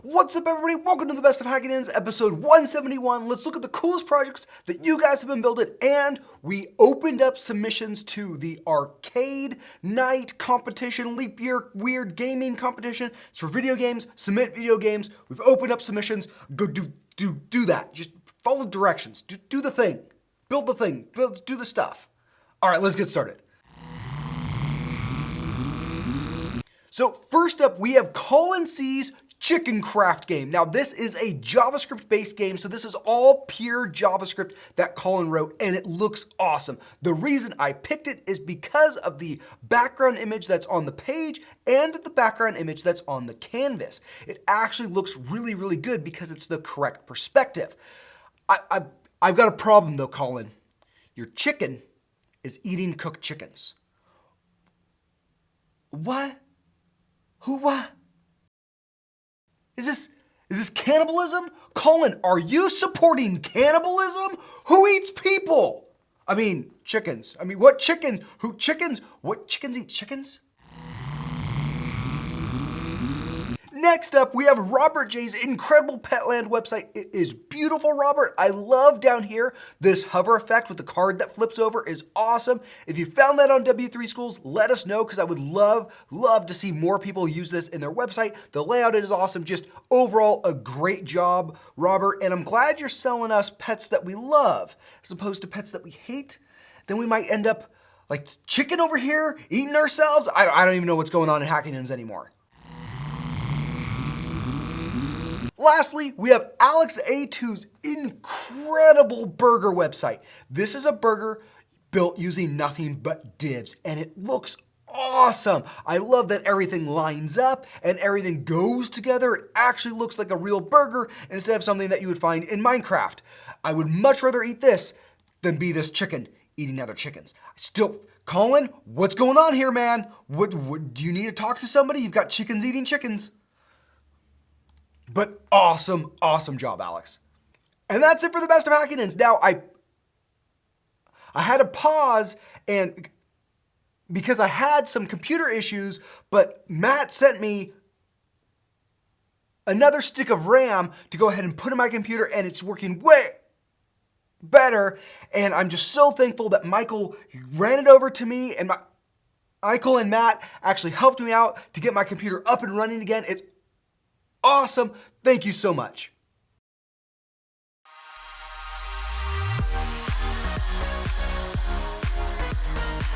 What's up, everybody? Welcome to the Best of Hackingtons, episode 171. Let's look at the coolest projects that you guys have been building, and we opened up submissions to the arcade night competition, leap year weird gaming competition. It's for video games. Submit video games. We've opened up submissions. Go do that. Just follow the directions. Do the thing. Build the thing. Do the stuff. All right, let's get started. So first up, we have Colin C's Chicken Craft game. Now this is a JavaScript based game, so this is all pure JavaScript that Colin wrote, and it looks awesome. The reason I picked it is because of the background image that's on the page and the background image that's on the canvas. It actually looks really, really good because it's the correct perspective. I've got a problem though, Colin. Your chicken is eating cooked chickens. What? Who what? Is this cannibalism? Colin, are you supporting cannibalism? Who eats people? I mean, chickens. I mean, what chickens eat chickens? Next up, we have Robert J's incredible Petland website. It is beautiful, Robert. I love down here. This hover effect with the card that flips over is awesome. If you found that on W3 Schools, let us know, because I would love to see more people use this in their website. The layout is awesome. Just overall, a great job, Robert. And I'm glad you're selling us pets that we love as opposed to pets that we hate. Then we might end up like chicken over here eating ourselves. I don't even know what's going on in Hackingtons anymore. Lastly, we have Alex A2's incredible burger website. This is a burger built using nothing but divs, and it looks awesome. I love that everything lines up and everything goes together. It actually looks like a real burger instead of something that you would find in Minecraft. I would much rather eat this than be this chicken eating other chickens. Colin, what's going on here, man? What do you need to talk to somebody? You've got chickens eating chickens. But awesome job, Alex. And that's it for the Best of Hackingtons. Now, I had to pause and because I had some computer issues, but Matt sent me another stick of RAM to go ahead and put in my computer, and it's working way better. And I'm just so thankful that Michael ran it over to me, and Michael and Matt actually helped me out to get my computer up and running again. It's awesome. Thank you so much.